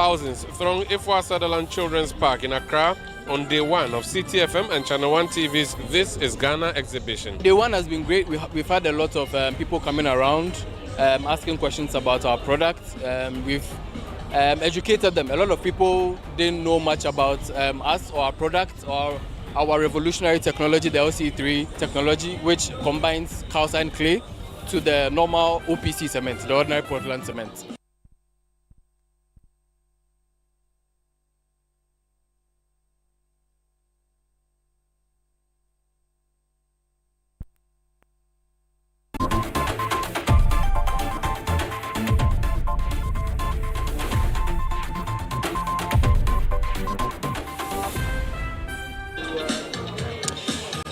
Thousands throng Ifwa Sutherland Children's Park in Accra on day one of CTFM and ChannelOne TV's This is Ghana exhibition. Day one has been great. We've had a lot of people coming around, asking questions about our product. We've educated them. A lot of people didn't know much about us or our product or our revolutionary technology, the LC3 technology, which combines calcined clay to the normal OPC cement, the ordinary Portland cement.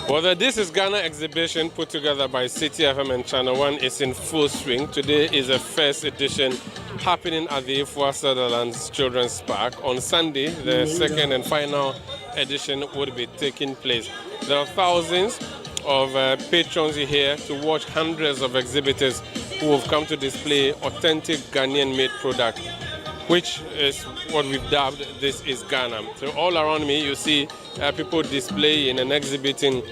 Well, the This is Ghana exhibition put together by CTFM and ChannelOne is in full swing. Today is the first edition happening at the Ifwa Sutherland Children's Park. On Sunday, the second and final edition would be taking place. There are thousands of patrons here to watch hundreds of exhibitors who have come to display authentic Ghanaian-made product, which is what we've dubbed This is Ghana. So all around me you see people displaying and exhibiting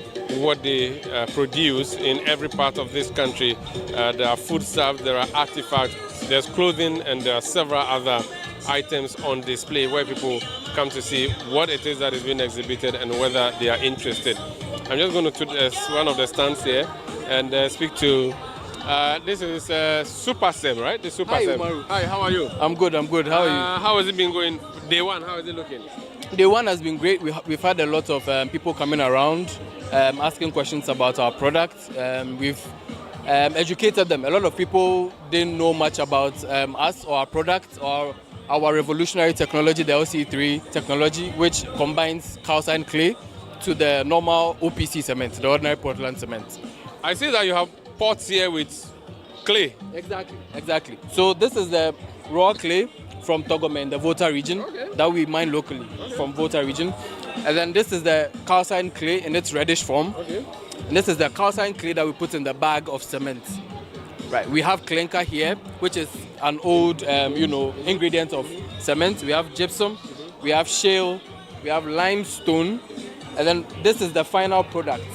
what they produce in every part of this country. There are foodstuffs, there are artifacts, there's clothing, and there are several other items on display where people come to see what it is that is being exhibited and whether they are interested. I'm just going to one of the stands here and speak to this is Super Sem, right? The Super Sem. Hi, how are you? I'm good. How are you? How has it been going? Day one, how is it looking? Day one has been great. We've had a lot of people coming around, asking questions about our product. We've educated them. A lot of people didn't know much about us or our product or our revolutionary technology, the LC3 technology, which combines calcined clay to the normal OPC cement, the ordinary Portland cement. I see that you have pots here with clay. Exactly. So this is the raw clay from Togome in the Volta region that we mine locally from Volta region. And then this is the calcined clay in its reddish form. And this is the calcined clay that we put in the bag of cement. Right. We have clinker here, which is an old, ingredient of cement. We have gypsum, we have shale, we have limestone, and then this is the final product.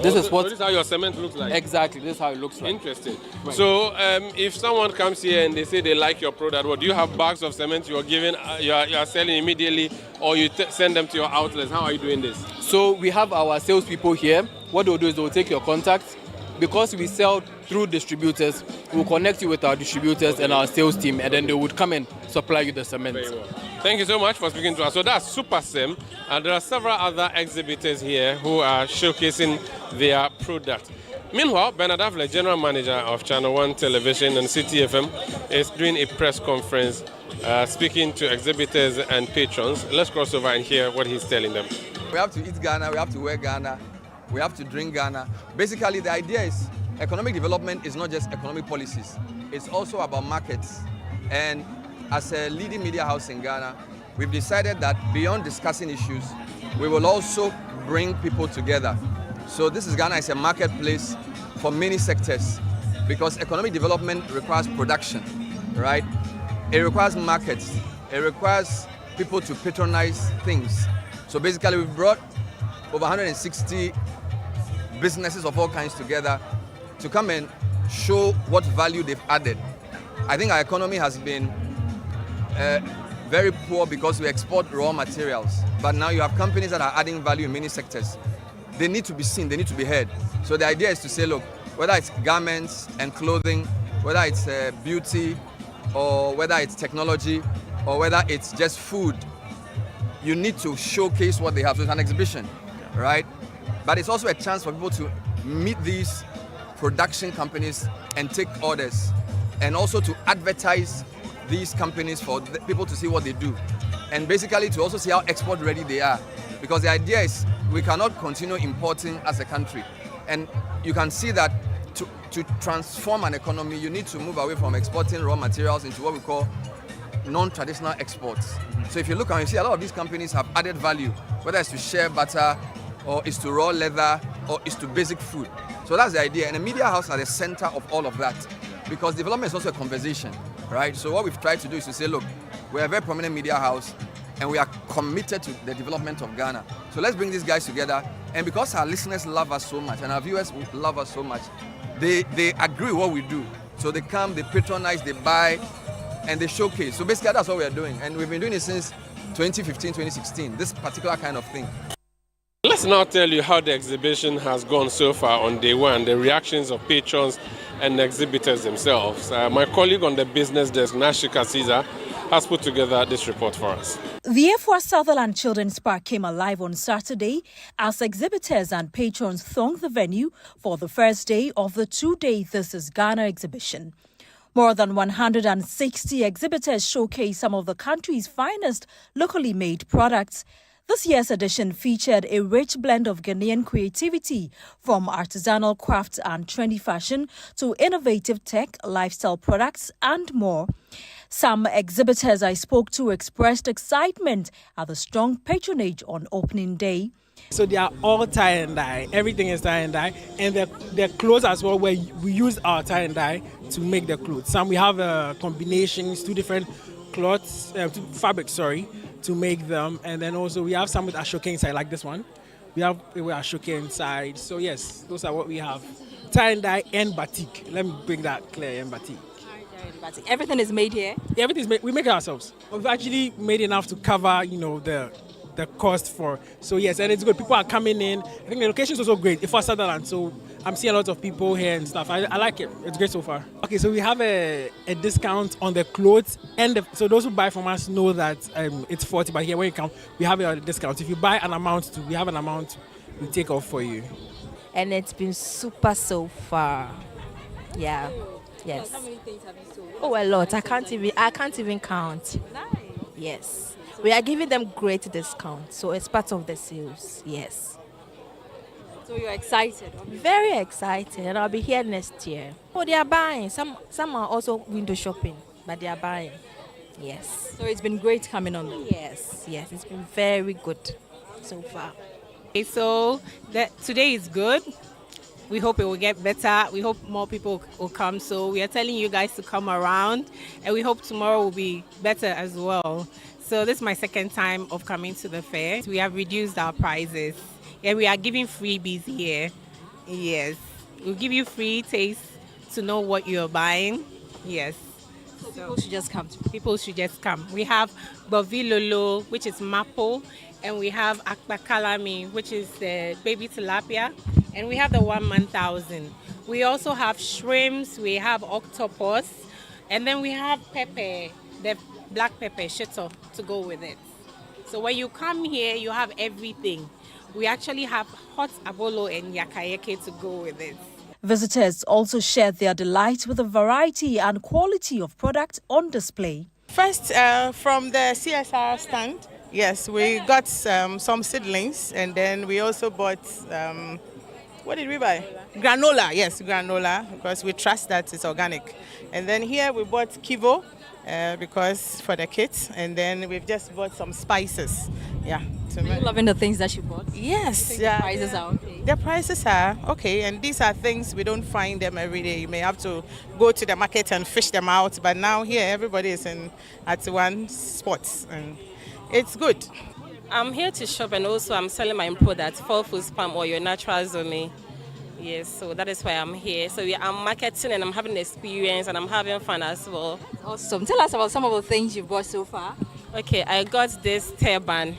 This is how your cement looks like. Exactly, this is how it looks like. Interesting. Right. So, if someone comes here and they say they like your product, what do you have bags of cement you are giving, you are selling immediately, or you send them to your outlets? How are you doing this? So we have our salespeople here. What they'll do is they'll take your contacts. Because we sell through distributors, we'll connect you with our distributors and our sales team, and then they would come and supply you the cement. Very well. Thank you so much for speaking to us. So that's Super Sim, and there are several other exhibitors here who are showcasing their product. Meanwhile, Bernard Avle, General Manager of ChannelOne Television and CTFM, is doing a press conference speaking to exhibitors and patrons. Let's cross over and hear what he's telling them. We have to eat Ghana, we have to wear Ghana, we have to drink Ghana. Basically, the idea is economic development is not just economic policies. It's also about markets. And as a leading media house in Ghana, we've decided that beyond discussing issues, we will also bring people together. So This is Ghana is a marketplace for many sectors because economic development requires production, right? It requires markets. It requires people to patronize things. So basically, we've brought over 160 businesses of all kinds together to come and show what value they've added. I think our economy has been very poor because we export raw materials. But now you have companies that are adding value in many sectors. They need to be seen, they need to be heard. So the idea is to say, look, whether it's garments and clothing, whether it's beauty, or whether it's technology, or whether it's just food, you need to showcase what they have. So it's an exhibition, right? But it's also a chance for people to meet these production companies and take orders, and also to advertise these companies for people to see what they do, and basically to also see how export ready they are, because the idea is we cannot continue importing as a country, and you can see that to transform an economy you need to move away from exporting raw materials into what we call non-traditional exports. So if you look and you see a lot of these companies have added value, whether it's to shea butter or it's to raw leather or it's to basic food. So that's the idea, and a media house at the center of all of that, because development is also a conversation, right? So what we've tried to do is to say, look, We're a very prominent media house, and we are committed to the development of Ghana. So let's bring these guys together. And because our listeners love us so much and our viewers love us so much, they agree with what we do. So they come, they patronize, they buy, and they showcase. So basically that's what we are doing. And we've been doing it since 2015, 2016, this particular kind of thing. Let's now tell you how the exhibition has gone so far on day one, the reactions of patrons and exhibitors themselves. My colleague on the business desk, Nashika Caesar, has put together this report for us. The Efwa Sutherland Children's Park came alive on Saturday as exhibitors and patrons thronged the venue for the first day of the two-day This is Ghana exhibition. More than 160 exhibitors showcased some of the country's finest locally made products. This year's edition featured a rich blend of Ghanaian creativity, from artisanal crafts and trendy fashion to innovative tech, lifestyle products, and more. Some exhibitors I spoke to expressed excitement at the strong patronage on opening day. So they are all tie and dye. Everything is tie and dye, and the clothes as well, where we use our tie and dye to make the clothes. Some we have combinations, two different cloths, fabrics, to make them, and then also we have some with ashoke inside, like this one. We have ashoke inside. So yes, those are what we have: tie and dye and batik. Let me bring that clear, and batik. Everything is made here? Yeah, everything is made. We make it ourselves. We've actually made enough to cover, the cost for. So yes, and it's good. People are coming in. I think the location is also great. If I Sutherland, so I'm seeing a lot of people here and stuff. I like it. It's great so far. Okay, so we have a discount on the clothes, and so those who buy from us know that it's 40. But here when you come, we have a discount. If you buy an amount, we have an amount we take off for you. And it's been super so far. Yeah. Yes. How many things have you sold? Oh, a lot. I can't even count. Nice. Yes. We are giving them great discounts, so it's part of the sales. Yes. So you're excited? Very excited, and I'll be here next year. Oh, they are buying. Some are also window shopping, but they are buying. Yes. So it's been great coming on them? Yes. It's been very good so far. Okay, so today is good. We hope it will get better. We hope more people will come. So we are telling you guys to come around, and we hope tomorrow will be better as well. So this is my second time of coming to the fair. We have reduced our prices, and we are giving freebies here. Yes, we'll give you free taste to know what you're buying. Yes. So people should just come. People should just come. We have Bovilolo, which is mapo, and we have Akbakalami, which is baby tilapia, and we have the 1,000. We also have shrimps, we have octopus, and then we have pepper, the black pepper shito to go with it. So when you come here, you have everything. We actually have hot abolo and yakayeke to go with it. Visitors also shared their delight with the variety and quality of product on display. First, from the CSR stand, yes, we got some seedlings, and then we also bought, what did we buy? Granola, yes, granola, because we trust that it's organic. And then here we bought kivo, because for the kids, and then we've just bought some spices. Yeah. Are you loving the things that you bought? Yes. The prices are okay? The prices are okay, and these are things we don't find them every day. You may have to go to the market and fish them out, but now here everybody is at one spot, and it's good. I'm here to shop, and also I'm selling my products, full foods, palm oil, natural zone. Yes, so that is why I'm here. So I'm marketing, and I'm having experience, and I'm having fun as well. Awesome. Tell us about some of the things you've bought so far. Okay, I got this turban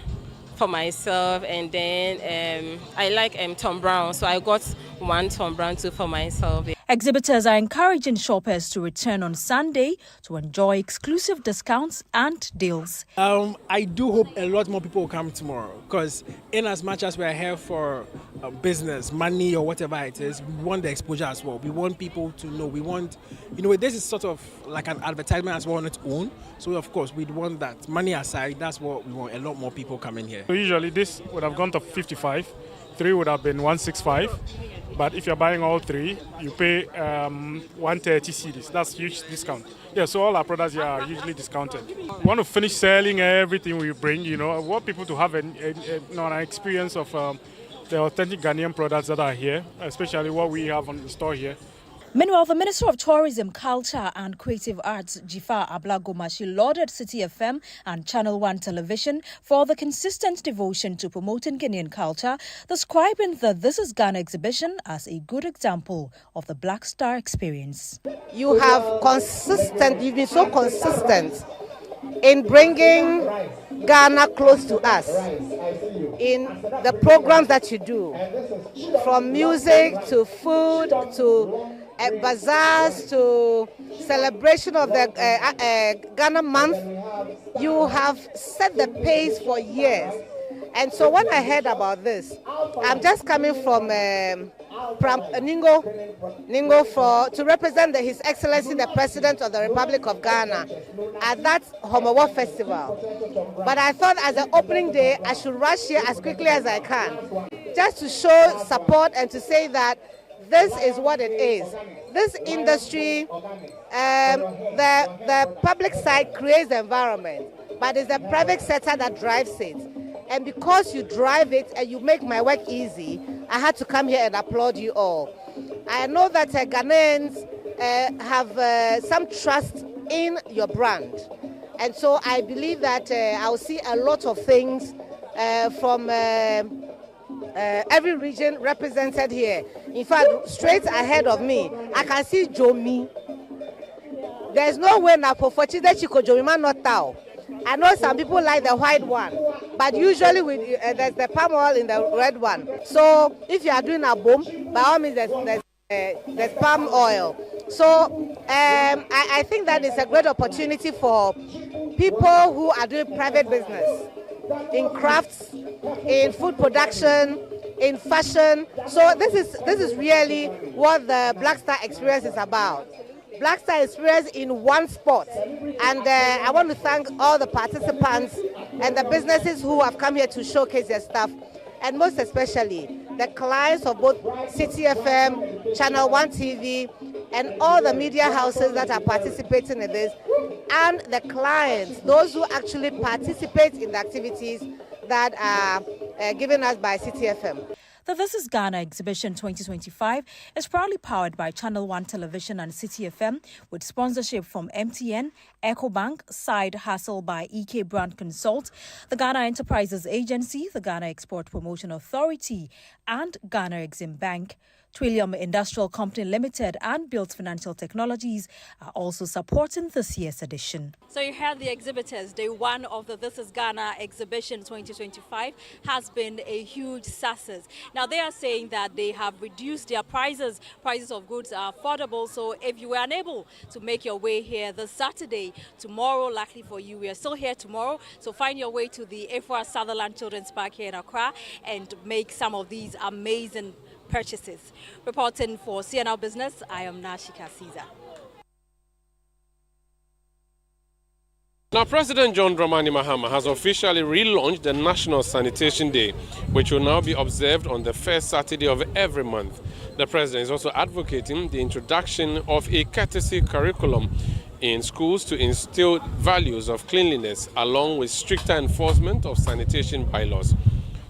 for myself, and then I like Tom Brown, so I got one Tom Brown too for myself. Exhibitors are encouraging shoppers to return on Sunday to enjoy exclusive discounts and deals. I do hope a lot more people will come tomorrow, because in as much as we're here for business, money or whatever it is, we want the exposure as well. We want people to know. We want, this is sort of like an advertisement as well on its own. So of course we'd want that. Money aside, that's what we want, a lot more people coming here. So usually this would have gone to 55, 3 would have been 165. But if you're buying all 3, you pay 130 cedis. That's huge discount. Yeah, so all our products here are usually discounted. We want to finish selling everything we bring. I want people to have an experience of the authentic Ghanaian products that are here, especially what we have on the store here. Meanwhile, the Minister of Tourism, Culture and Creative Arts, Jifa Ablagomashi, lauded City FM and ChannelOne Television for the consistent devotion to promoting Guinean culture, describing the This is Ghana exhibition as a good example of the Black Star experience. You've been so consistent in bringing Ghana close to us in the programs that you do, from music to food to bazaars to celebration of the Ghana month. You have set the pace for years. And so when I heard about this, I'm just coming from Ningo to represent His Excellency the President of the Republic of Ghana at that Homowo Festival. But I thought as an opening day, I should rush here as quickly as I can, just to show support and to say that this is what it is. This industry, the public side creates the environment, but it's the private sector that drives it. And because you drive it and you make my work easy, I had to come here and applaud you all. I know that Ghanaians have some trust in your brand. And so I believe that I'll see a lot of things from every region represented here. In fact, straight ahead of me, I can see Jomi. There's no way now for Chide Chiko Jomi not tau. I know some people like the white one, but usually there's the palm oil in the red one. So if you are doing a boom, by all means there's palm oil. So I think that is a great opportunity for people who are doing private business in crafts, in food production, in fashion. So this is really what the Black Star Experience is about. Black Star Experience in one spot. And I want to thank all the participants and the businesses who have come here to showcase their stuff. And most especially, the clients of both City FM, ChannelOne TV, and all the media houses that are participating in this, and the clients, those who actually participate in the activities that are given us by City FM. The This is Ghana exhibition 2025 is proudly powered by ChannelOne Television and City FM, with sponsorship from MTN, EcoBank, Side Hustle by EK Brand Consult, the Ghana Enterprises Agency, the Ghana Export Promotion Authority, and Ghana Exim Bank. Trillium Industrial Company Limited and Built Financial Technologies are also supporting this year's edition. So you heard the exhibitors. Day one of the This is Ghana exhibition 2025 has been a huge success. Now they are saying that they have reduced their prices. Prices of goods are affordable. So if you were unable to make your way here this Saturday, tomorrow, luckily for you, we are still here tomorrow. So find your way to the Efua Sutherland Children's Park here in Accra and make some of these amazing purchases. Reporting for CNL Business, I am Nashika Caesar. Now, President John Dramani Mahama has officially relaunched the National Sanitation Day, which will now be observed on the first Saturday of every month. The President is also advocating the introduction of a courtesy curriculum in schools to instill values of cleanliness, along with stricter enforcement of sanitation bylaws.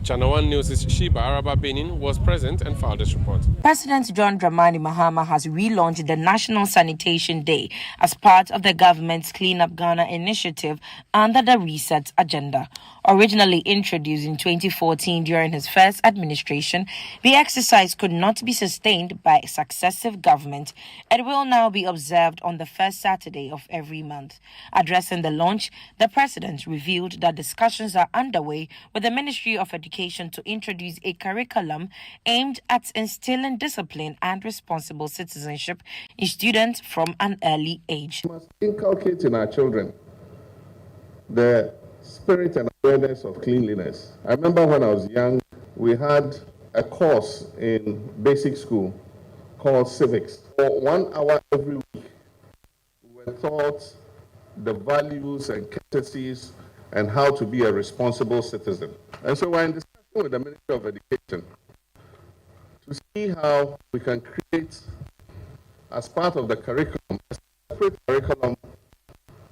ChannelOne News' Shiba Araba Benin was present and filed this report. President John Dramani Mahama has relaunched the National Sanitation Day as part of the government's Clean Up Ghana initiative under the Reset Agenda. Originally introduced in 2014 during his first administration, the exercise could not be sustained by successive government. It will now be observed on the first Saturday of every month. Addressing the launch, the president revealed that discussions are underway with the Ministry of Education to introduce a curriculum aimed at instilling discipline and responsible citizenship in students from an early age. We must inculcate in our children the spirit and awareness of cleanliness. I remember when I was young, we had a course in basic school called civics. For 1 hour every week, we were taught the values and courtesies and how to be a responsible citizen. And so we're in discussion with the Ministry of Education to see how we can create, as part of the curriculum, a separate curriculum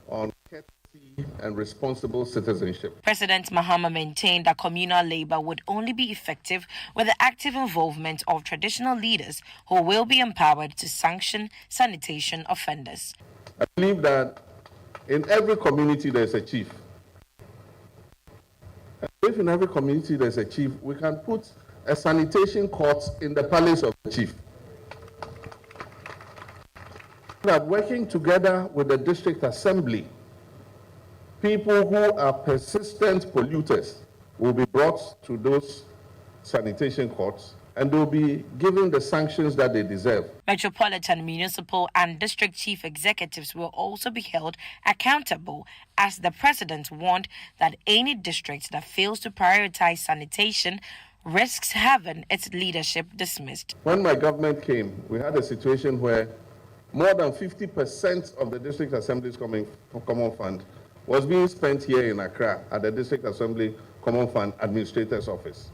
on courtesy and responsible citizenship. President Mahama maintained that communal labor would only be effective with the active involvement of traditional leaders who will be empowered to sanction sanitation offenders. I believe that in every community there's a chief. And if in every community there's a chief, we can put a sanitation court in the palace of the chief. That working together with the district assembly, people who are persistent polluters will be brought to those sanitation courts and they'll be given the sanctions that they deserve. Metropolitan, municipal and district chief executives will also be held accountable, as the president warned that any district that fails to prioritize sanitation risks having its leadership dismissed. When my government came, we had a situation where more than 50% of the district assembly's common fund was being spent here in Accra at the district assembly common fund administrator's office.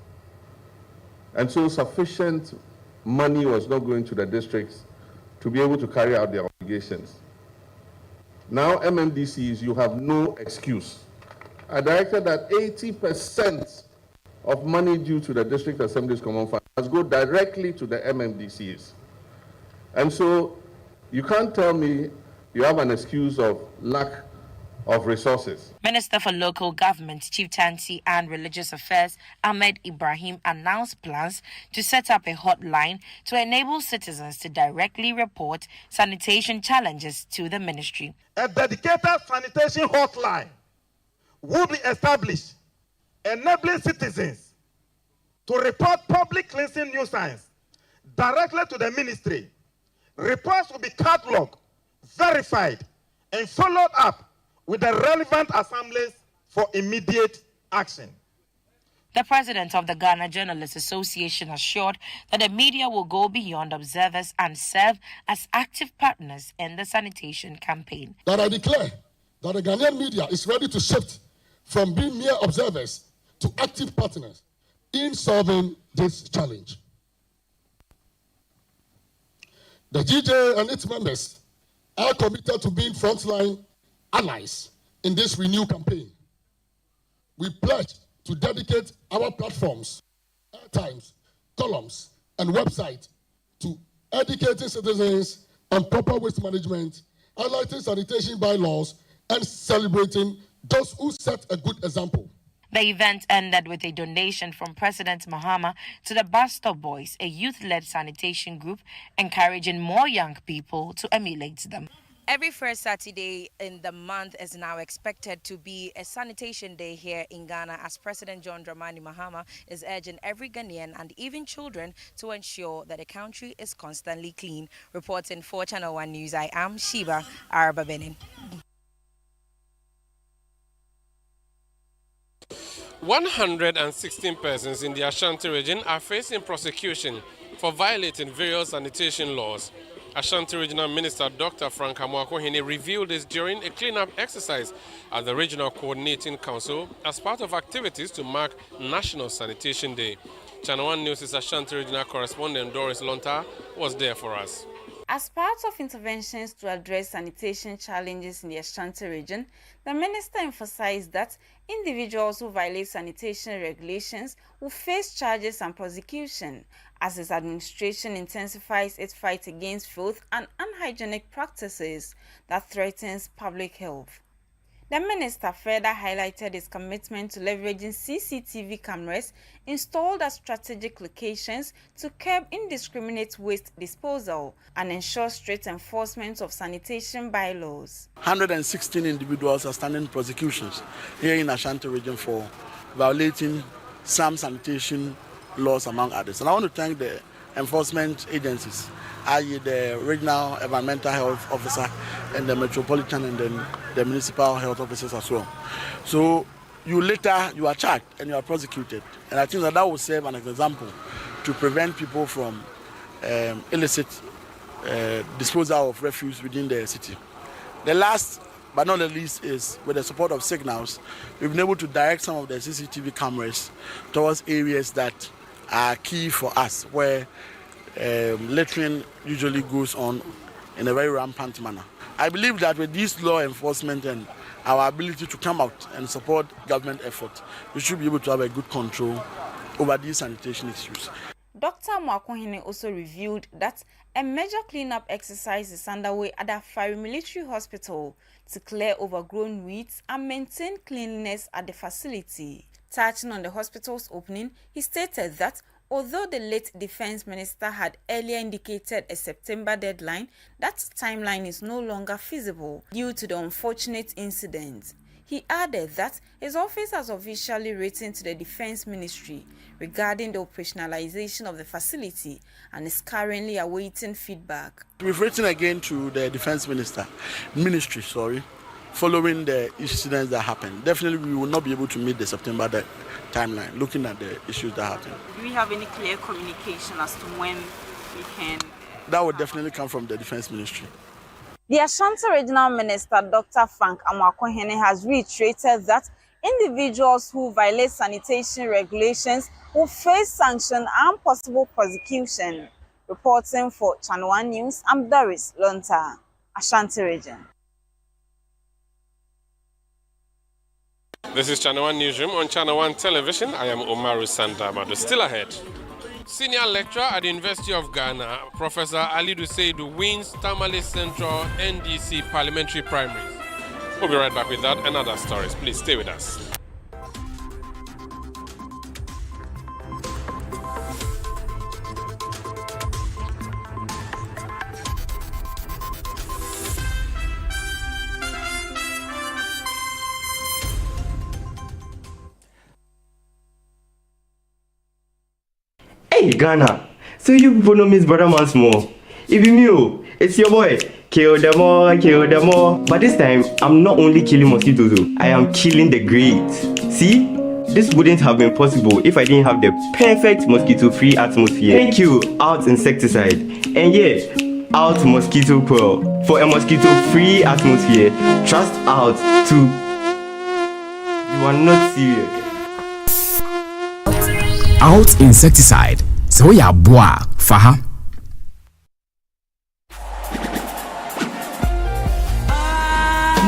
And so sufficient money was not going to the districts to be able to carry out their obligations. Now, MMDCs, you have no excuse. I directed that 80% of money due to the district assembly's common fund must go directly to the MMDCs. And so you can't tell me you have an excuse of lack of resources. Minister for Local Government, Chieftaincy and Religious Affairs, Ahmed Ibrahim, announced plans to set up a hotline to enable citizens to directly report sanitation challenges to the ministry. A dedicated sanitation hotline will be established, enabling citizens to report public cleansing nuisance directly to the ministry. Reports will be catalogued, verified, and followed up with the relevant assemblies for immediate action. The president of the Ghana Journalists Association assured that the media will go beyond observers and serve as active partners in the sanitation campaign. That I declare that the Ghanaian media is ready to shift from being mere observers to active partners in solving this challenge. The GJ and its members are committed to being frontline allies in this renewed campaign. We pledge to dedicate our platforms, airtimes, columns, and website to educating citizens on proper waste management, highlighting sanitation bylaws, and celebrating those who set a good example. The event ended with a donation from President Mahama to the Bus Stop Boys, a youth-led sanitation group encouraging more young people to emulate them. Every first Saturday in the month is now expected to be a sanitation day here in Ghana, as President John Dramani Mahama is urging every Ghanaian and even children to ensure that the country is constantly clean. Reporting for ChannelOne News, I am Sheba Arababenin. 116 persons in the Ashanti region are facing prosecution for violating various sanitation laws. Ashanti Regional Minister Dr. Frank Amoako-Hene revealed this during a cleanup exercise at the Regional Coordinating Council as part of activities to mark National Sanitation Day. ChannelOne News' Ashanti Regional correspondent Doris Lonta was there for us. As part of interventions to address sanitation challenges in the Ashanti region, the minister emphasized that individuals who violate sanitation regulations will face charges and prosecution, as his administration intensifies its fight against filth and unhygienic practices that threatens public health. The minister further highlighted his commitment to leveraging CCTV cameras installed at strategic locations to curb indiscriminate waste disposal and ensure strict enforcement of sanitation bylaws. 116 individuals are standing prosecutions here in Ashanti region for violating some sanitation laws, among others. And I want to thank the enforcement agencies, i.e. the Regional Environmental Health Officer and the Metropolitan and then the Municipal Health Officers as well. So you are charged and you are prosecuted. And I think that will serve as an example to prevent people from illicit disposal of refuse within the city. The last but not the least is, with the support of signals, we've been able to direct some of the CCTV cameras towards areas that are key for us, where littering usually goes on in a very rampant manner. I believe that with this law enforcement and our ability to come out and support government effort, we should be able to have a good control over these sanitation issues. Dr. Mwakohene also revealed that a major cleanup exercise is underway at the Fire Military Hospital to clear overgrown weeds and maintain cleanliness at the facility. Touching on the hospital's opening, he stated that although the late Defense Minister had earlier indicated a September deadline, that timeline is no longer feasible due to the unfortunate incident. He added that his office has officially written to the Defense Ministry regarding the operationalization of the facility and is currently awaiting feedback. We've written again to the Defense Ministry, following the incidents that happened. Definitely we will not be able to meet the September timeline, looking at the issues that happened. Do we have any clear communication as to when we can? That would definitely come from the Defense Ministry. The Ashanti Regional Minister, Dr. Frank Amwakohene, has reiterated that individuals who violate sanitation regulations will face sanction and possible prosecution. Reporting for ChannelOne News, I'm Doris Lonta, Ashanti Region. This is ChannelOne Newsroom on ChannelOne Television. I am Omaru Sandamado. Still ahead. Senior lecturer at the University of Ghana, Professor Alidu Seidu wins Tamale Central NDC parliamentary primaries. We'll be right back with that and other stories. Please stay with us. Hey Ghana, so you people know Miss Brother once more. If you knew, it's your boy. Kill them all. But this time, I'm not only killing mosquitoes, I am killing the grades. See, this wouldn't have been possible if I didn't have the perfect mosquito-free atmosphere. Thank you, Out Insecticide. And yeah, Out Mosquito Coil. For a mosquito-free atmosphere, trust Out to... You are not serious. Out Insecticide. So ya boa, faha.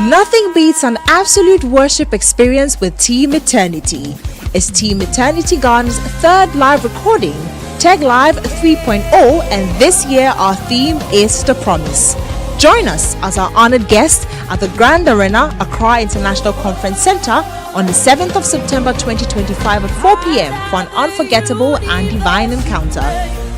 Nothing beats an absolute worship experience with Team Eternity. It's Team Eternity Ghana's third live recording, Tag Live 3.0, and this year our theme is The Promise. Join us as our honored guest at the Grand Arena, Accra International Conference Center on the 7th of September 2025 at 4 p.m. for an unforgettable and divine encounter.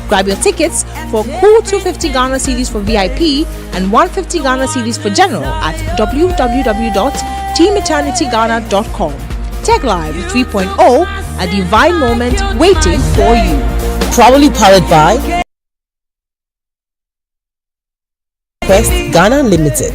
Grab your tickets for cool 250 Ghana cedis for VIP and 150 Ghana cedis for general at www.teameternityghana.com. Tag Live 3.0, a divine moment waiting for you. Proudly powered by Quest Ghana Limited.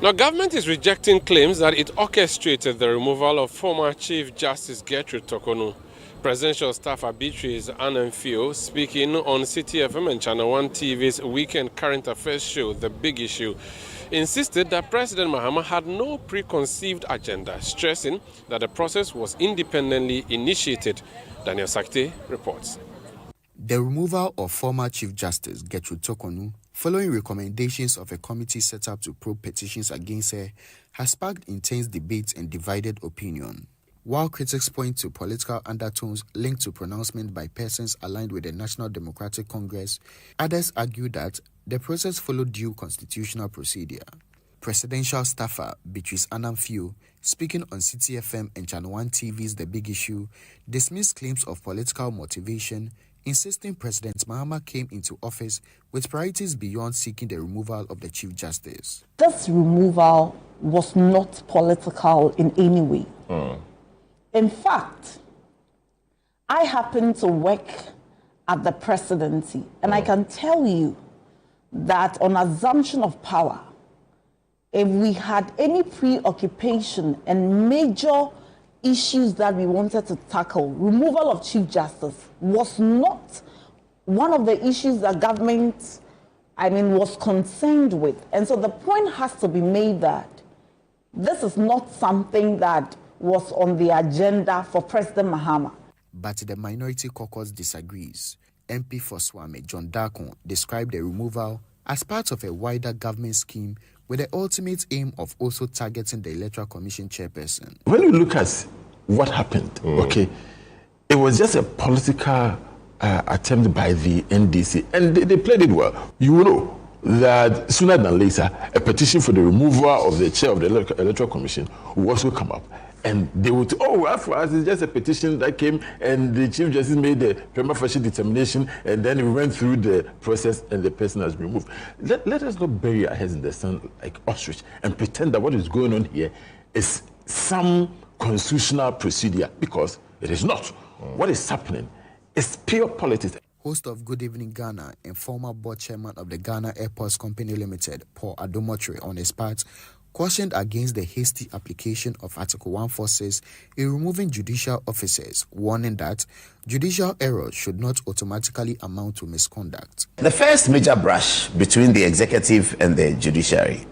Now, government is rejecting claims that it orchestrated the removal of former Chief Justice Gertrude Tokonu. Presidential staff arbitraries Anand Fio, speaking on City FM and ChannelOne TV's weekend current affairs show, The Big Issue, insisted that President Mahama had no preconceived agenda, stressing that the process was independently initiated. Daniel Sakte reports. The removal of former Chief Justice Gertrude Tokonu, following recommendations of a committee set up to probe petitions against her, has sparked intense debate and divided opinion. While critics point to political undertones linked to pronouncement by persons aligned with the National Democratic Congress, others argue that the process followed due constitutional procedure. Presidential staffer Beatrice Anand Fio, speaking on City FM and ChannelOne TV's The Big Issue, dismissed claims of political motivation, insisting President Mahama came into office with priorities beyond seeking the removal of the Chief Justice. This removal was not political in any way. In fact, I happen to work at the presidency, and I can tell you that on assumption of power, if we had any preoccupation and major issues that we wanted to tackle, removal of Chief Justice was not one of the issues that government was concerned with. And so the point has to be made that this is not something that was on the agenda for President Mahama. But the minority caucus disagrees. MP for Swame, John Darkon, described the removal as part of a wider government scheme with the ultimate aim of also targeting the Electoral Commission chairperson. When you look at what happened, okay, it was just a political attempt by the NDC, and they played it well. You know that sooner than later, a petition for the removal of the chair of the Electoral Commission will also come up. And they would, well, for us, it's just a petition that came, and the Chief Justice made the prima facie determination, and then we went through the process, and the person has been removed. Let us not bury our heads in the sand like ostrich and pretend that what is going on here is some constitutional procedure, because it is not. What is happening is pure politics. Host of Good Evening Ghana and former board chairman of the Ghana Airports Company Limited, Paul Adomotri, on his part, cautioned against the hasty application of Article 146 in removing judicial officers, warning that judicial error should not automatically amount to misconduct. The first major brush between the executive and the judiciary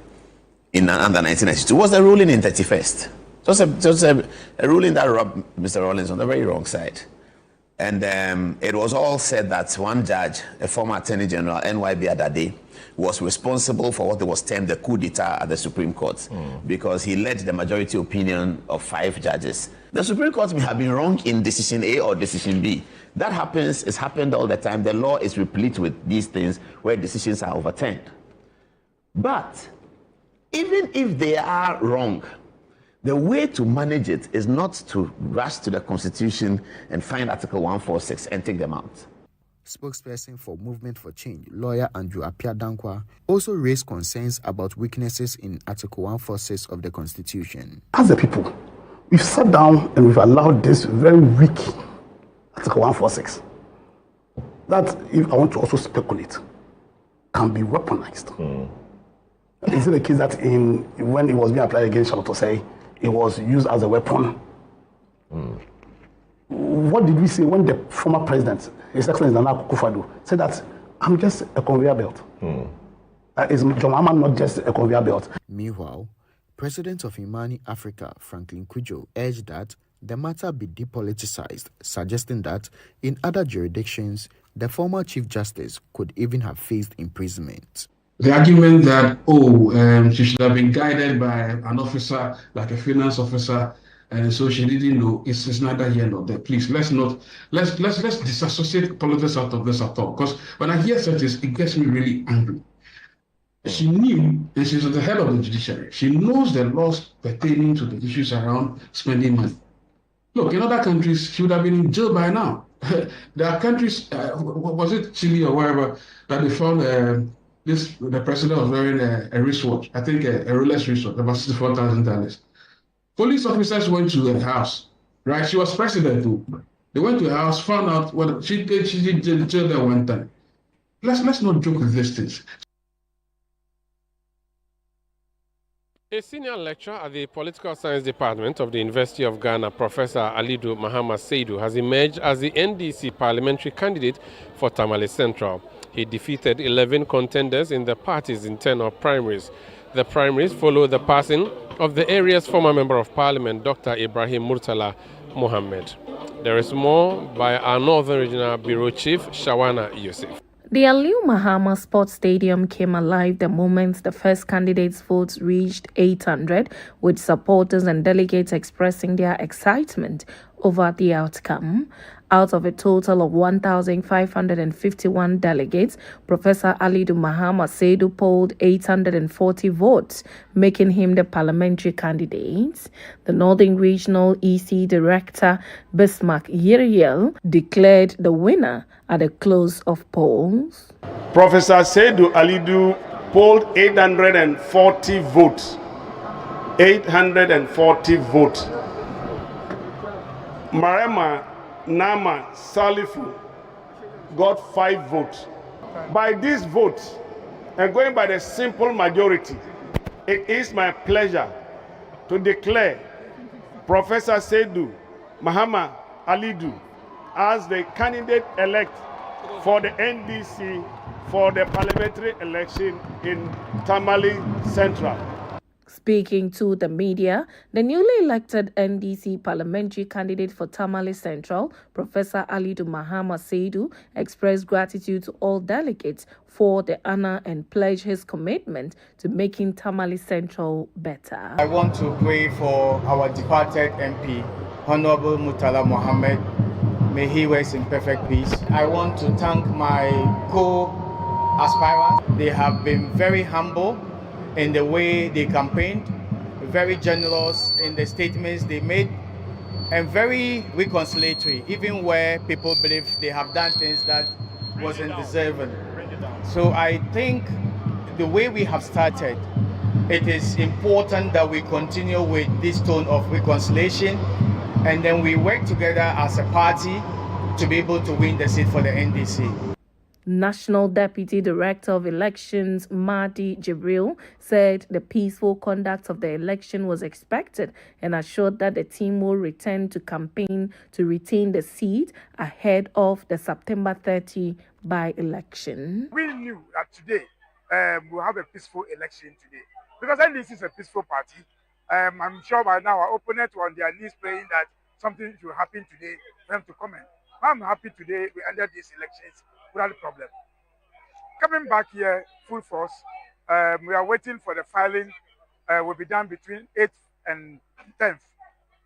under 1992 was a ruling in 31st. It was a ruling that rubbed Mr. Rawlings on the very wrong side. And it was all said that one judge, a former Attorney General, NYB Adade, was responsible for what was termed the coup d'etat at the Supreme Court because he led the majority opinion of 5 judges. The Supreme Court may have been wrong in decision A or decision B. That happens, it's happened all the time. The law is replete with these things where decisions are overturned. But even if they are wrong, the way to manage it is not to rush to the Constitution and find Article 146 and take them out. Spokesperson for Movement for Change, lawyer Andrew Appiah-Dankwa, also raised concerns about weaknesses in Article 146 of the Constitution. As the people, we've sat down and we've allowed this very weak Article 146 that, if I want to also speculate, can be weaponized. Is it the case that when it was being applied against Charlotte Osei, it was used as a weapon? What did we say when the former president, His Excellency Nana Akufo-Addo, said that I'm just a conveyor belt? Is John Mahama not just a conveyor belt? Meanwhile, President of Imani Africa, Franklin Kudjo, urged that the matter be depoliticized, suggesting that in other jurisdictions, the former Chief Justice could even have faced imprisonment. The argument that, she should have been guided by an officer, like a finance officer, and so she didn't know, it's neither here nor there. Please, let's disassociate politics out of this at all. Because when I hear such this, it gets me really angry. She knew, and she's at the head of the judiciary, she knows the laws pertaining to the issues around spending money. Look, in other countries, she would have been in jail by now. There are countries, was it Chile or wherever, that they found the president was wearing a wristwatch, I think a Rolex wristwatch, about $64,000. Police officers went to her house, right? She was president too. They went to her house, found out what she did jail there one time. Let's not joke with these things. A senior lecturer at the Political Science Department of the University of Ghana, Professor Alidu Mahama Seidu, has emerged as the NDC parliamentary candidate for Tamale Central. He defeated 11 contenders in the party's internal primaries. The primaries follow the passing of the area's former Member of Parliament, Dr. Ibrahim Murtala Mohammed. There is more by our Northern Regional Bureau Chief, Shawana Yusuf. The Aliu Mahama Sports Stadium came alive the moment the first candidates' votes reached 800, with supporters and delegates expressing their excitement over the outcome. Out of a total of 1,551 delegates, Professor Alidu Mahama Seidu polled 840 votes, making him the parliamentary candidate. The Northern Regional EC Director, Bismarck Yiriel, declared the winner at the close of polls. Professor Seidu Alidu polled 840 votes. 840 votes. Marema Nama Salifu got 5 votes. By these votes, and going by the simple majority, it is my pleasure to declare Professor Seidu Mahama Alidu as the candidate-elect for the NDC for the parliamentary election in Tamale Central. Speaking to the media, the newly elected NDC parliamentary candidate for Tamale Central, Professor Alidu Mahama Seidu, expressed gratitude to all delegates for the honor and pledged his commitment to making Tamale Central better. I want to pray for our departed MP, Honorable Murtala Mohammed. May he rest in perfect peace. I want to thank my co-aspirants. They have been very humble in the way they campaigned, very generous in the statements they made, and very reconciliatory, even where people believe they have done things that wasn't deserving. So I think the way we have started, it is important that we continue with this tone of reconciliation, and then we work together as a party to be able to win the seat for the NDC. National Deputy Director of Elections, Mahdi Jibril, said the peaceful conduct of the election was expected and assured that the team will return to campaign to retain the seat ahead of the September 30 by-election. We knew that today we'll have a peaceful election today because NDC is a peaceful party. I'm sure by now our opponents were on their knees praying that something should happen today for them to comment. I'm happy today we ended these elections without a problem. Coming back here full force, we are waiting for the filing. Will be done between 8th and 10th.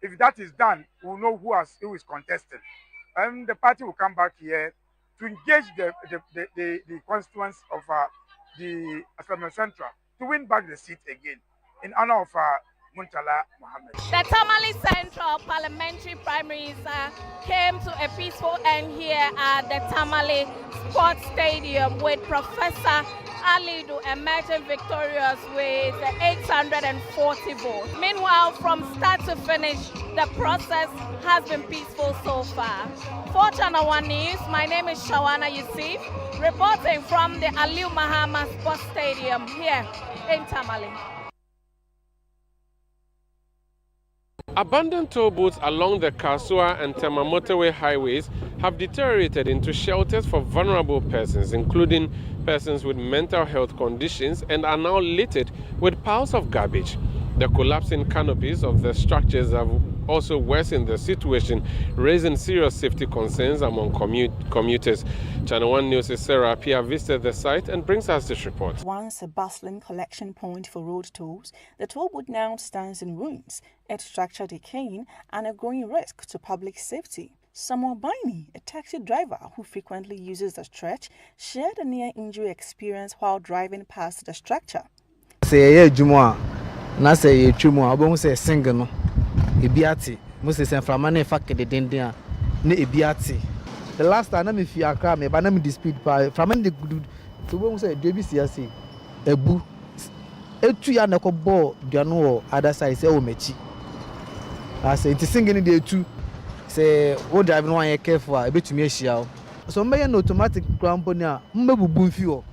If that is done, we'll know who is contesting. And the party will come back here to engage the constituents of the Aslamia Central to win back the seat again in honor of Murtala Mohammed. The Tamale Central parliamentary primaries came to a peaceful end here at the Tamale Sports Stadium with Professor Alidu emerging victorious with 840 votes. Meanwhile, from start to finish, the process has been peaceful so far. For ChannelOne News, my name is Shawana Yusuf, reporting from the Aliu Mahama Sports Stadium here in Tamale. Abandoned toll booths along the Kasua and Tema motorway highways have deteriorated into shelters for vulnerable persons, including persons with mental health conditions, and are now littered with piles of garbage. The collapsing canopies of the structures have also worsened the situation, raising serious safety concerns among commuters. ChannelOne News' Sarah Apia visited the site and brings us this report. Once a bustling collection point for road tolls, the toll booth now stands in ruins, its structure decaying and a growing risk to public safety. Samuel Baini, a taxi driver who frequently uses the stretch, shared a near-injury experience while driving past the structure. Na say you chumo abon say single no ebiati mo say frama na fa kedendendin na ebiati the last time na me fi akra me ba na me dispute pa frama na gudu to bo say debi siase ebu etu ya na ko ball duano o other side say o mechi I say it single ni dey tu say wo drive no one careful a betumi ahia o so me na automatic crampon a mmebubu mfi o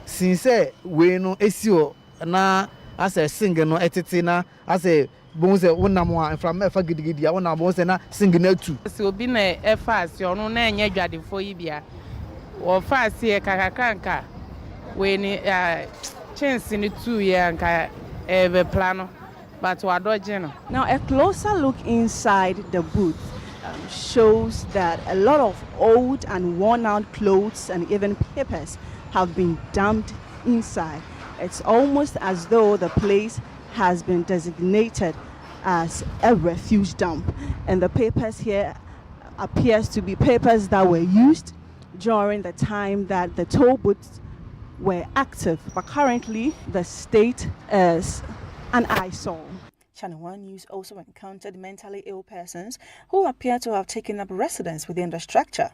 since we no esi o na as a singer no etiti na as a bonze wonamo from efa gidigidi ya wona bonze na sing na tu so obi na efa ase ono na enye dwadefo yi bia wo fa ase kakakanka we ni chance ni tu ya nka ebe plano but wadoje no. Now a closer look inside the booth shows that a lot of old and worn out clothes and even papers have been dumped inside. It's almost as though the place has been designated as a refuse dump. And the papers here appears to be papers that were used during the time that the toll booths were active. But currently, the state is an eyesore. ChannelOne News also encountered mentally ill persons who appear to have taken up residence within the structure.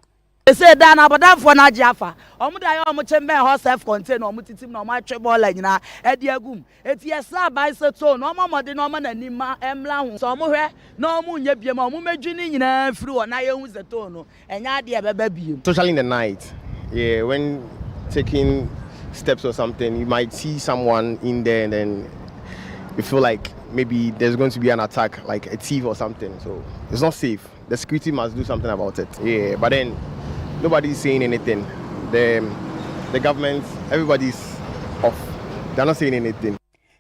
They say that na for na Jaffa. Omuda yo chembe ho self contain omutitim na omachwe ball nyina edi agum. Eti esa by so no mamode no ma nanima emla hu. So omuhwe na omu nya biem omu medwini nyina firi wo na ye hu zeto no. Enya de beba biem. Especially in the night. Yeah, when taking steps or something, you might see someone in there and then you feel like maybe there's going to be an attack, like a thief or something. So it's not safe. The security must do something about it. Yeah, but then nobody's saying anything. The the government, everybody's off. They're not saying anything.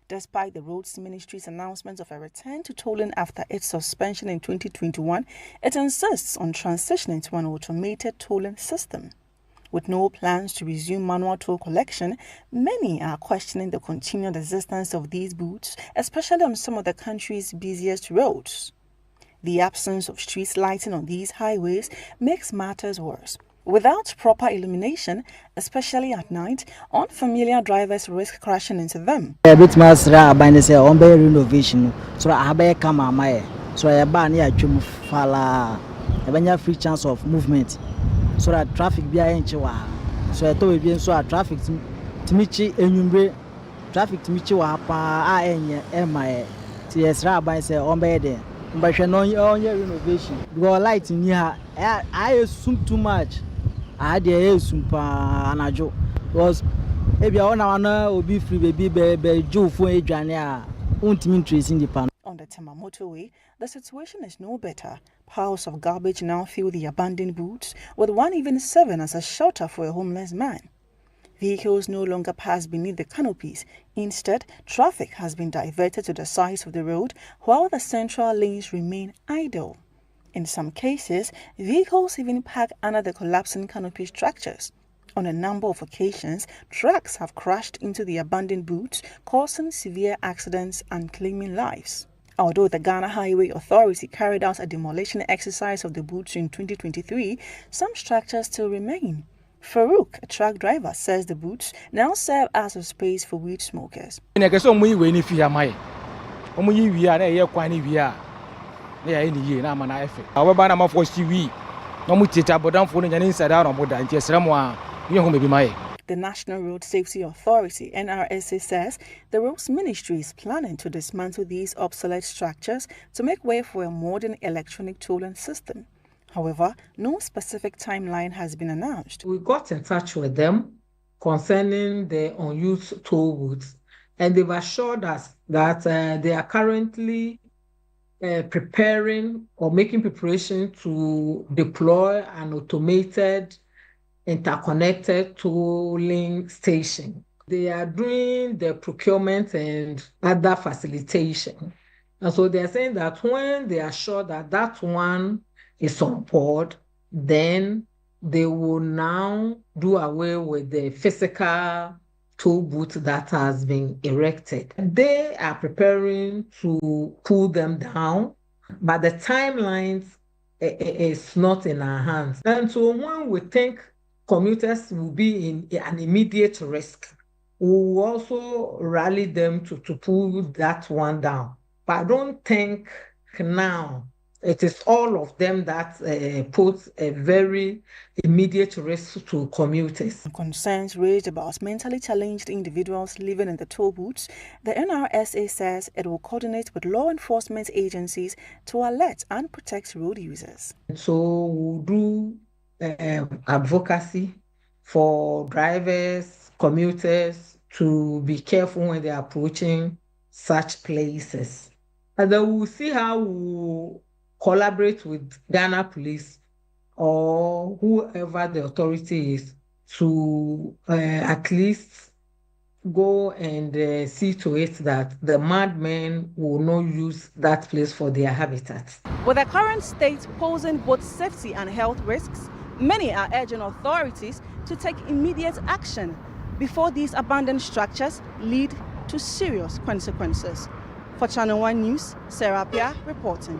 Despite the Roads Ministry's announcement of a return to tolling after its suspension in 2021, it insists on transitioning to an automated tolling system. With no plans to resume manual toll collection, many are questioning the continued existence of these booths, especially on some of the country's busiest roads. The absence of street lighting on these highways makes matters worse. Without proper illumination, especially at night, unfamiliar drivers risk crashing into them. Renovation, so I have a camera, so I ban here to fala, a free chance of movement, so that traffic be a so I told you so traffic to Michi and traffic to Michi Wapa, my TS Rabbi say on bed, but you're not on your renovation. Go light in here, I assume too much. I had a super anajo was maybe I will be free baby Joe for Adriania won't mean tracing the pan. On the Tamale motorway, the situation is no better. Piles of garbage now fill the abandoned booths, with one even serving as a shelter for a homeless man. Vehicles no longer pass beneath the canopies. Instead, traffic has been diverted to the sides of the road, while the central lanes remain idle. In some cases, vehicles even park under the collapsing canopy structures. On a number of occasions, trucks have crashed into the abandoned booths, causing severe accidents and claiming lives. Although the Ghana Highway Authority carried out a demolition exercise of the booths in 2023, some structures still remain. Farouk, a truck driver, says the booths now serve as a space for weed smokers. Yeah, in the year, I'm an effort. However, I'm a forced TV. No more theatre, but I'm falling inside out on board. And yes, someone, you know, maybe my. The National Road Safety Authority, NRSA, says the Roads Ministry is planning to dismantle these obsolete structures to make way for a modern electronic tolling system. However, no specific timeline has been announced. We got in touch with them concerning the unused toll booths, and they've assured us that they are currently preparing or making preparation to deploy an automated interconnected tolling station. They are doing the procurement and other facilitation. And so they are saying that when they are sure that that one is on board, then they will now do away with the physical toll booth that has been erected. They are preparing to pull them down, but the timelines is not in our hands. And so when we think commuters will be in an immediate risk, we will also rally them to pull that one down. But I don't think now it is all of them that put a very immediate risk to commuters. Concerns raised about mentally challenged individuals living in the toll booths, the NRSA says it will coordinate with law enforcement agencies to alert and protect road users. So we'll do advocacy for drivers, commuters to be careful when they're approaching such places. And then we'll see how we'll collaborate with Ghana Police or whoever the authority is to at least go and see to it that the madmen will not use that place for their habitat. With the current state posing both safety and health risks, many are urging authorities to take immediate action before these abandoned structures lead to serious consequences. For Channel One News, Sarah Pia reporting.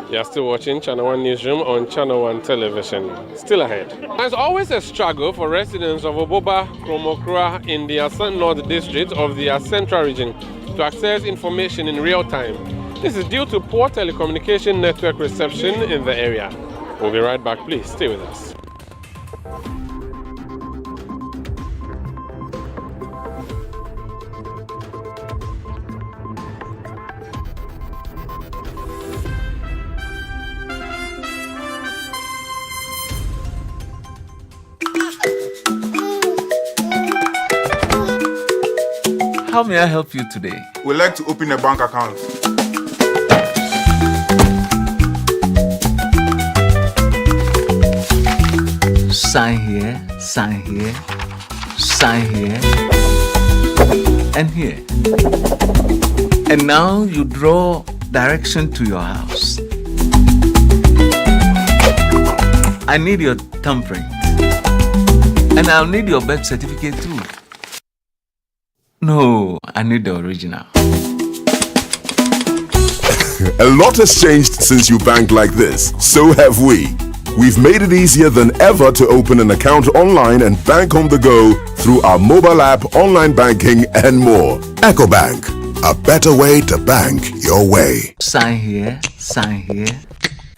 You're still watching Channel One Newsroom on Channel One Television. Still ahead. There's always a struggle for residents of Oboba, Kromokra in the Asan North District of the Central Region to access information in real time. This is due to poor telecommunication network reception in the area. We'll be right back. Please stay with us. How may I help you today? We'd like to open a bank account. Sign here, sign here, sign here, and here. And now you draw direction to your house. I need your thumbprint. And I'll need your birth certificate too. No, I need the original. A lot has changed since you banked like this. So have we. We've made it easier than ever to open an account online and bank on the go through our mobile app, online banking, and more. EcoBank, a better way to bank your way. Sign here,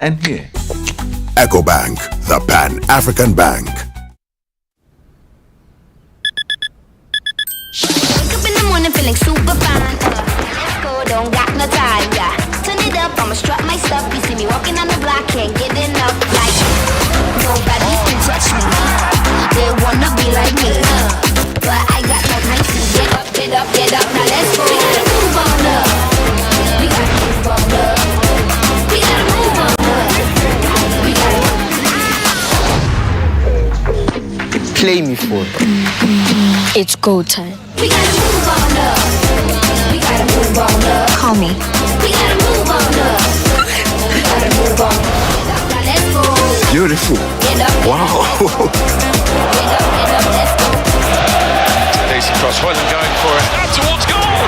and here. EcoBank, the Pan-African Bank. Wake up in the morning feeling super fine. Let's go, don't got no time, yeah. Turn it up, I'ma strut my stuff. You see me walking on the block, can't get enough. Like, nobody can touch me. They wanna be like me, but I got no time to get up, get up, get up. Now let's go. We gotta move on up. We gotta move on up. We gotta move on up. We gotta play me for. It's go time. We gotta move on up. We gotta move on up. Call me. We gotta move on up. We gotta move on up. Now let's go. Beautiful. Get up. Wow. Get up, let's go. Daisy Cross Hoyland going for it. Out towards goal.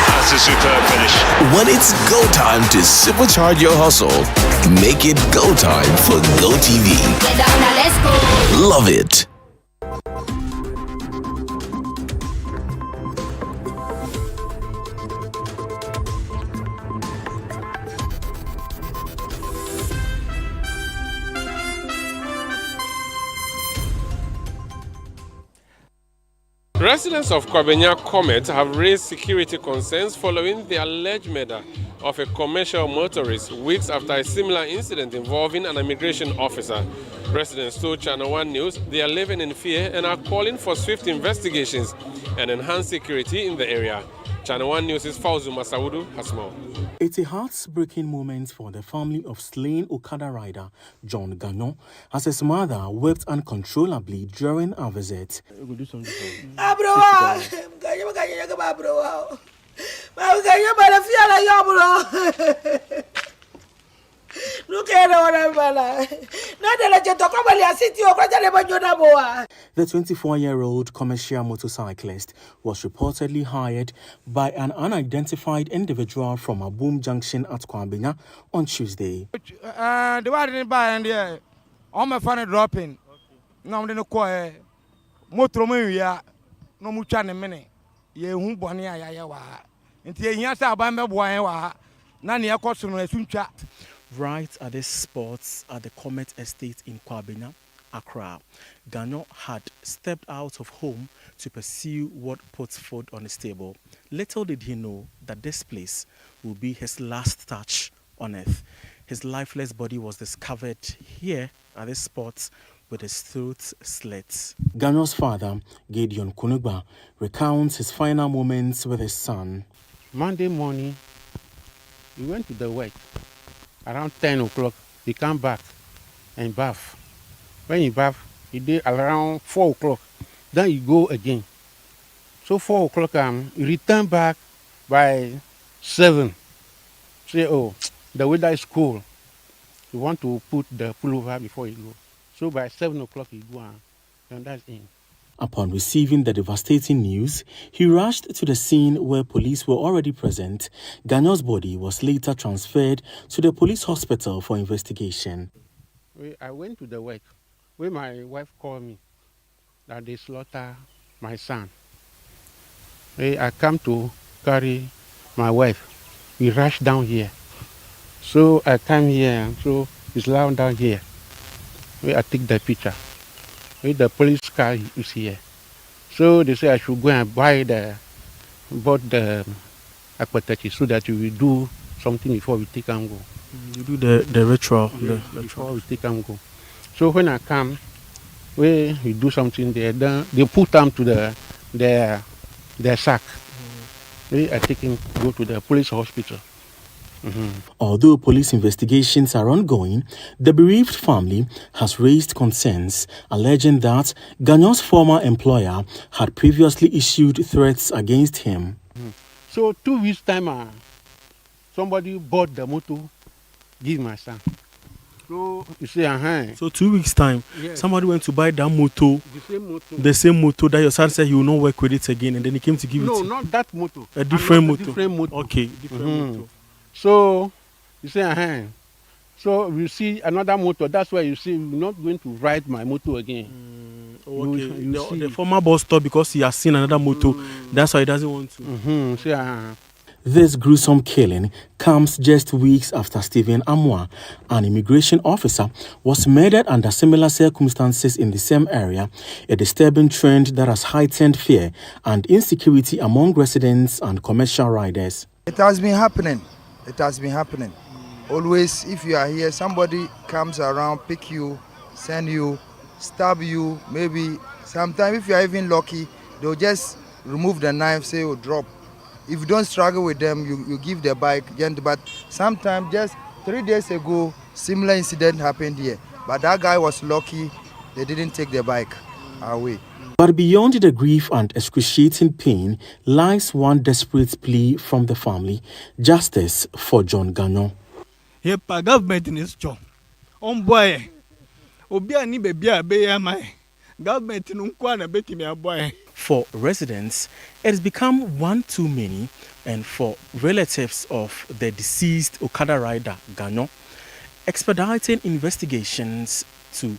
That's a superb finish. When it's go time to supercharge your hustle, make it go time for GoTV. Get up, now let's go. Love it. Residents of Kwabenya Comet have raised security concerns following the alleged murder of a commercial motorist weeks after a similar incident involving an immigration officer. Residents told ChannelOne News they are living in fear and are calling for swift investigations and enhanced security in the area. ChannelOne News' Fauzu Masawudu has more. It's a heartbreaking moment for the family of slain Okada rider John Gano, as his mother wept uncontrollably during a visit. The 24-year-old commercial motorcyclist was reportedly hired by an unidentified individual from Aboom Junction at Kwabenya on Tuesday. The one didn't buy and yeah, all my funny dropping. No, I'm not quite. Motor ya no mucha ne mene. Ye hu boni ya wa. Nti ye hian sa ba me boan wa. Na ne ekoso no asuncha. Right at this spot at the Comet Estate in Kwabenya, Accra, Gano had stepped out of home to pursue what puts food on his table. Little did he know that this place would be his last touch on earth. His lifeless body was discovered here at this spot with his throat slit. Gano's father, Gideon Kunugba, recounts his final moments with his son. Monday morning, we went to the work. Around 10 o'clock, he come back and bath. When he bath, he did around 4 o'clock. Then he go again. So 4 o'clock, he return back by 7. Say, oh, the weather is cool. You want to put the pullover before you go. So by 7 o'clock, he go and that's in. Upon receiving the devastating news, he rushed to the scene where police were already present. Gano's body was later transferred to the police hospital for investigation. I went to the work where my wife called me that they slaughter my son. I come to carry my wife. We rushed down here. So I come here, so it's lying down here. I take the picture. The police car is here. So they say I should go and buy the aquatechi so that we will do something before we take and go. You do the ritual. Before we take and go. So when I come, we do something there, then they put them to their sack. I take him, go to the police hospital. Although police investigations are ongoing, the bereaved family has raised concerns, alleging that Ganyon's former employer had previously issued threats against him. So 2 weeks time, somebody bought the motor, give my son. So you say, So 2 weeks time, yes. Somebody went to buy that motor, the same motor that your son said he will not work with it again, and then he came to give it. No, not that motor. A different motor. Different motor. Okay, different motor. So you say, So you see another motor. That's why you see you're not going to ride my motor again. Okay. The former boss thought because he has seen another motor, that's why he doesn't want to. This gruesome killing comes just weeks after Stephen Amwa, an immigration officer, was murdered under similar circumstances in the same area, a disturbing trend that has heightened fear and insecurity among residents and commercial riders. It has been happening. It has been happening. Always, if you are here, somebody comes around, pick you, send you, stab you, maybe sometimes if you are even lucky, they'll just remove the knife, say, oh, drop. If you don't struggle with them, you give the bike. But sometimes, just 3 days ago, similar incident happened here. But that guy was lucky, they didn't take the bike away. But beyond the grief and excruciating pain lies one desperate plea from the family: justice for John Ganyon. Here, government in this job. Boy, Obia ni baby a my government in Unkwana beti me a boy. For residents, it has become one too many, and for relatives of the deceased Okada rider Ganyon, expediting investigations to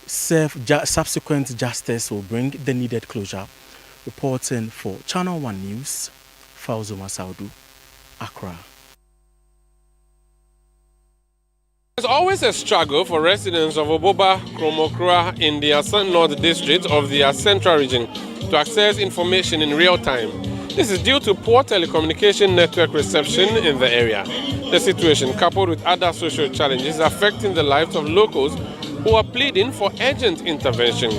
serve subsequent justice will bring the needed closure. Reporting for ChannelOne News, Fauzuma Saudu, Accra. There's always a struggle for residents of Oboba Kromokra in the Asan North District of the Central Region to access information in real time. This is due to poor telecommunication network reception in the area. The situation, coupled with other social challenges, affecting the lives of locals who are pleading for urgent intervention.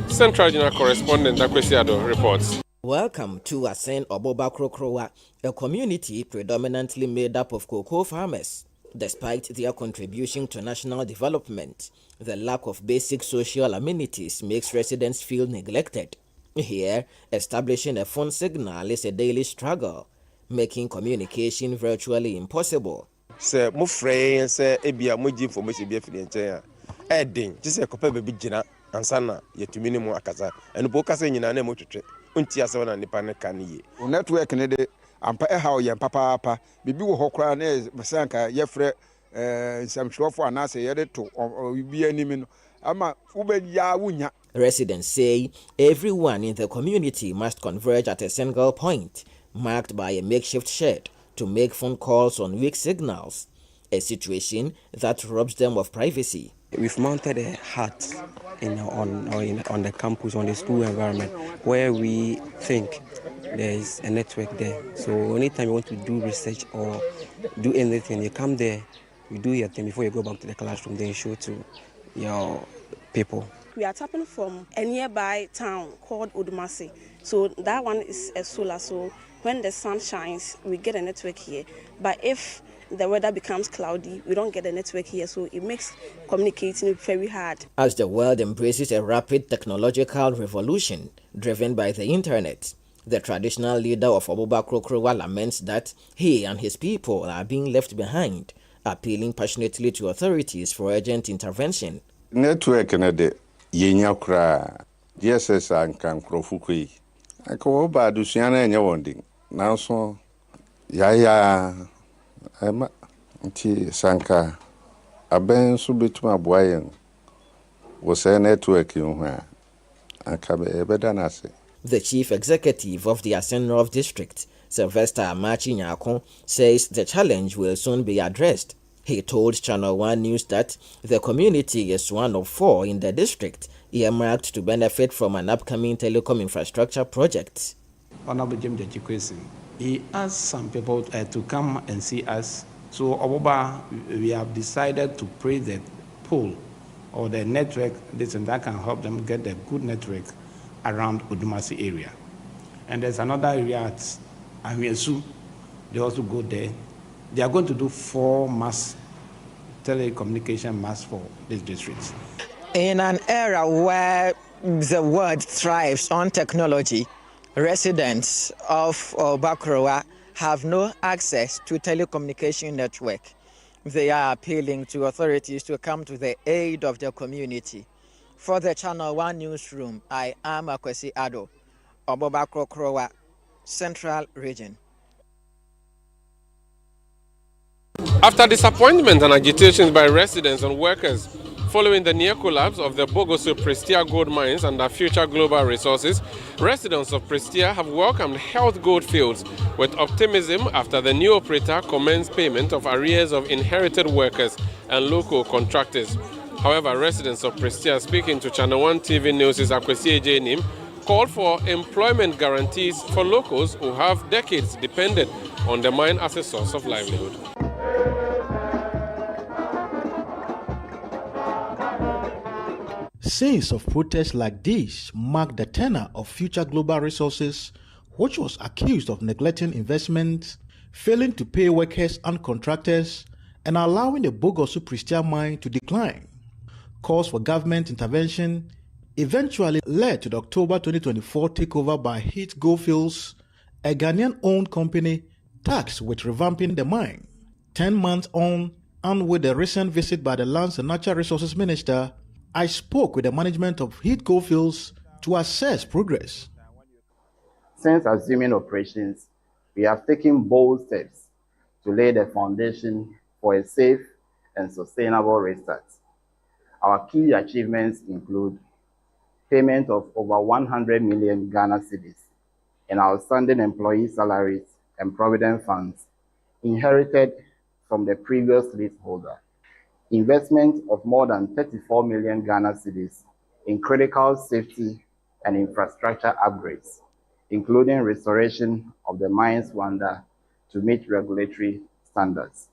Central Regional Correspondent Akwesiado reports. Welcome to Asen Oboba Krokrowa, a community predominantly made up of cocoa farmers. Despite their contribution to national development, the lack of basic social amenities makes residents feel neglected. Here, establishing a phone signal is a daily struggle, making communication virtually impossible. Sir, my friend, sir, ebia mo information be free Edding, just a couple baby jina, and sana, yet to minimum akaza, and Bokasa in an emo to untia seven and the panacani. Network in the Ampa how ya papa, Bibi Hokran is Masanka, Yefre, some short for an answer to or be any min. Ama Ube Yawunya. Residents say everyone in the community must converge at a single point, marked by a makeshift shed, to make phone calls on weak signals, a situation that robs them of privacy. We've mounted a hut on the campus, on the school environment, where we think there is a network there. So anytime you want to do research or do anything, you come there, you do your thing before you go back to the classroom, then you show to your people. We are tapping from a nearby town called Udumasi. So that one is a solar. So when the sun shines, we get a network here. But if the weather becomes cloudy, we don't get a network here. So it makes communicating very hard. As the world embraces a rapid technological revolution driven by the internet, the traditional leader of Oboba Krokrowa laments that he and his people are being left behind, appealing passionately to authorities for urgent intervention. Network na de yenya kra DSS ankan krofukui akawo ba dusuana enye wonding nanso ya ema nti sanka aben so betuma boayen wo say network hu a akabe ebeda na se. The chief executive of the Asen North District, Sylvester Amachi Nyako, says the challenge will soon be addressed. He told ChannelOne News that the community is one of 4 in the district earmarked to benefit from an upcoming telecom infrastructure project. Honorable James Chikwesi, he asked some people to come and see us. So, Oboba, we have decided to pray the pole or the network, this and that can help them get a good network around Udumasi area. And there's another area at Ahwesu. They also go there. They are going to do 4 mass telecommunication masts for these districts. In an era where the world thrives on technology, residents of Obakroa have no access to telecommunication network. They are appealing to authorities to come to the aid of the community. For the Channel One Newsroom, I am Akwesi Ado, Obakroa, Central Region. After disappointment and agitations by residents and workers following the near collapse of the Bogoso-Prestea gold mines under Future Global Resources, residents of Prestea have welcomed health gold fields with optimism after the new operator commenced payment of arrears of inherited workers and local contractors. However, residents of Prestea speaking to Channel One TV News' Akwesi Ejenim called for employment guarantees for locals who have decades depended on the mine as a source of livelihood. Scenes of protests like this mark the tenure of Future Global Resources, which was accused of neglecting investments, failing to pay workers and contractors, and allowing the Bogoso-Prestea mine to decline. Calls for government intervention eventually led to the October 2024 takeover by Heat Goldfields, a Ghanaian-owned company tasked with revamping the mine. 10 months on, and with the recent visit by the Lands and Natural Resources Minister, I spoke with the management of Heat Goldfields to assess progress. Since assuming operations, we have taken bold steps to lay the foundation for a safe and sustainable restart. Our key achievements include payment of over 100 million Ghana cedis in outstanding employee salaries and provident funds inherited from the previous leaseholder, investment of more than 34 million Ghana cedis in critical safety and infrastructure upgrades, including restoration of the mine's wonder to meet regulatory standards.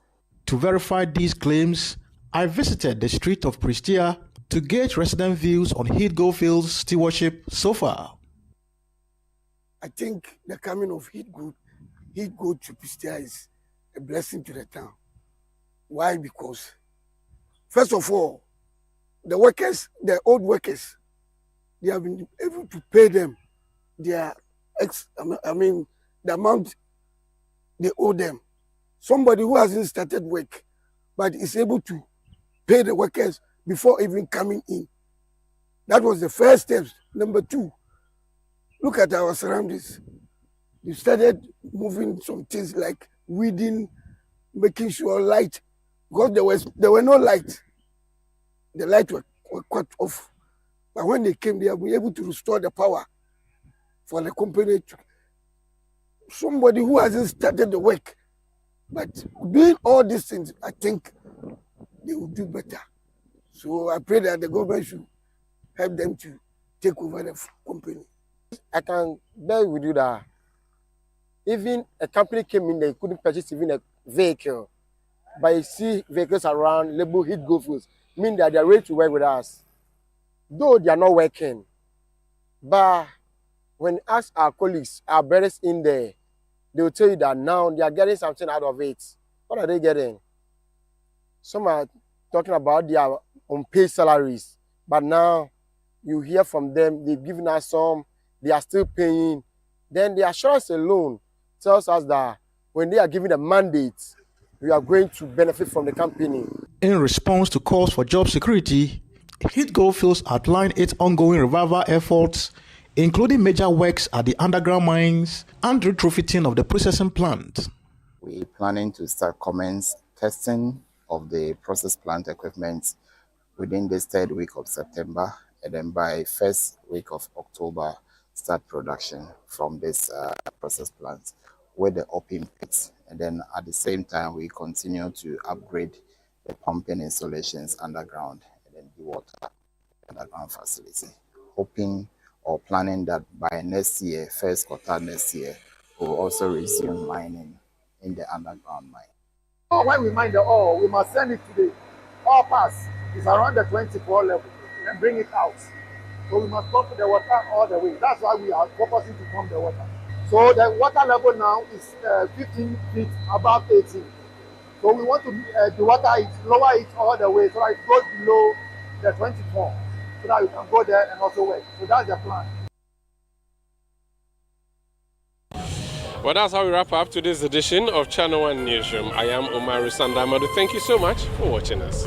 To verify these claims, I visited the street of Prestea to gauge resident views on Heat Goldfields' stewardship so far. I think the coming of Heat Gold to Prestea is a blessing to the town. Why? Because first of all, the workers, the old workers, they have been able to pay them the amount they owe them. Somebody who hasn't started work, but is able to pay the workers before even coming in. That was the first step. Number 2, look at our surroundings. We started moving some things like weeding, making sure light, because there were no light. The light were cut off. But when they came, they have been able to restore the power for the company. Somebody who hasn't started the work, but doing all these things, I think they will do better. So I pray that the government should help them to take over the company. I can bear with you that even a company came in, they couldn't purchase even a vehicle. But you see vehicles around, labeled Heat Goldfields, mean that they are ready to work with us. Though they are not working, but when you ask our colleagues, our brothers in there, they will tell you that now they are getting something out of it. What are they getting? Some are talking about their unpaid salaries, but now you hear from them, they've given us some, they are still paying. Then the assurance alone tells us that when they are given a mandate, we are going to benefit from the company. In response to calls for job security, Heat Goldfields outlined its ongoing revival efforts, including major works at the underground mines and retrofitting of the processing plant. We're planning to commence testing of the process plant equipment within this 3rd week of September, and then by 1st week of October, start production from this process plant with the open pits. And then at the same time, we continue to upgrade the pumping installations underground and then the water underground facility, hoping or planning that by next year, 1st quarter next year, we'll also resume mining in the underground mine. When we mine the ore, we must send it to the ore pass. It's around the 24 level and bring it out. So we must pump the water all the way. That's why we are focusing to pump the water. So the water level now is 15 feet above 18. So we want to dewater it, lower it all the way so that it goes below the 24, so that you can go there and also work. So that's the plan. Well, that's how we wrap up today's edition of Channel One Newsroom. I am Omar Sandamadu. Thank you so much for watching us.